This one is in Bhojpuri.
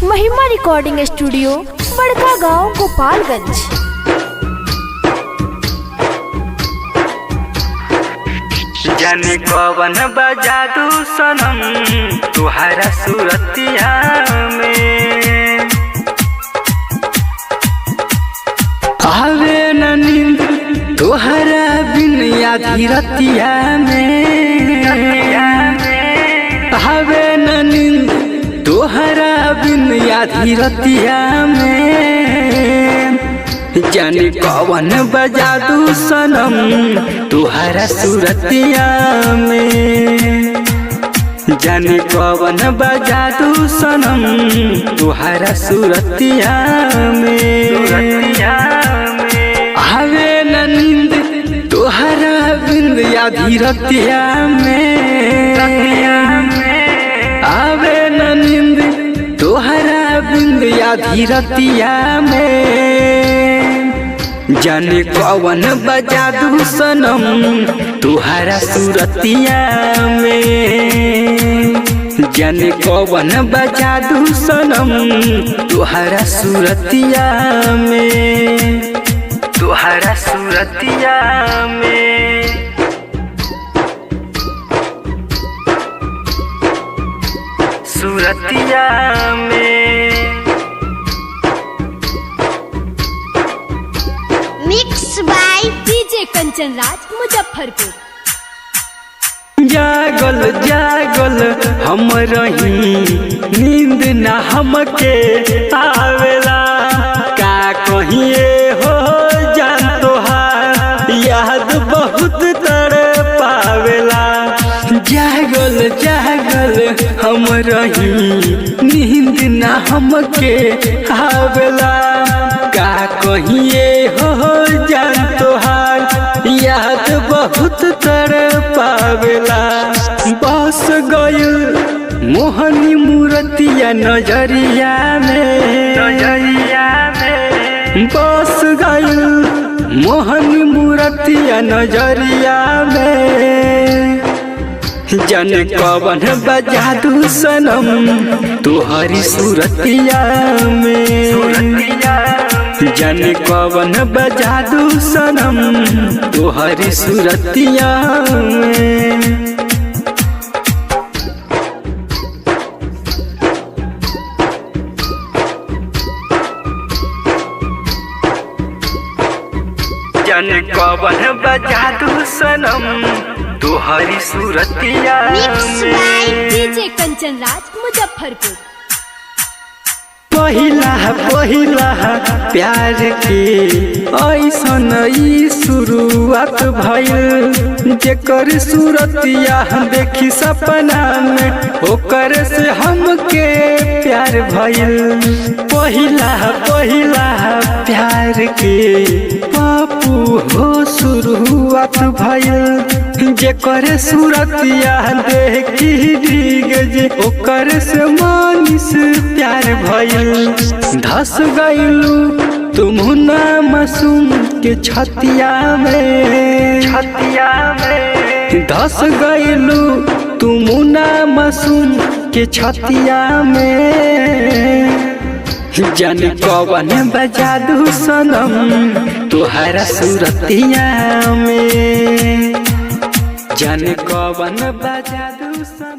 महिमा रिकॉर्डिंग स्टूडियो, बड़का गांव, गोपालगंज। जाने कवन बजादू सनम तुहरा सूरतिया में, आवे न नींद तुहरा बिन आधी रतिया में, आवे न नींद तुहरा बिन आधी रतिया में। जाने कवन बजादू सनम तुहरा सूरतिया में, जाने कवन बजादू सनम तुहरा सूरतिया में। आवे न नींद तुहरा बिंद आधी रतिया में, आवे न नींद तुहरा बिंद आधी रतिया में। जाने कवन बजादू सनम तुहरा सूरतिया में, जाने कवन बजादू सनम तुहरा सूरतिया में, तुहरा सूरतिया में। सूरतिया में mix by DJ Kanchan Raj, Muzaffarpur. जागल जागल हम रही, नींद न हमके आवेला, का कहिए हो जान तोहार याद बहुत तड़पावेला। जागल जागल हम रही, नींद न हमके आवेला, का कहिए हो जान तोहार याद बहुत तड़पावेला। बस गइल मोहनी मूर्तिया नजरिया में, नजरिया में बस गइल मोहनी मूर्तिया नजरिया में। जाने कवन बजादू सनम तुहरी सूरतिया में, जाने कवन बजादू सनम तुहरी सूरतिया में। जाने कवन बजादू सनम तुहरी सूरतिया में। डीजे कंचन राज, मुजफ्फरपुर। पहिला पहिला प्यार के ऐसन ई शुरुआत भइल, जेकर सूरतिया देखी सपना में ओकर से हमके प्यार भइल। पहिला पहिला प्यार के पापू हो शुरुआत भइल, जेकर सूरतिया देखी डिग जे ओकर से मानिस प्यार भइल। धस गइलू तुम ना मासूम के छतिया में, छतिया में धस गइलू तुम ना मासूम के छतिया में। जाने कवन बजादू सनम तुहरा सूरतिया में, जाने कवन बजादू सनम।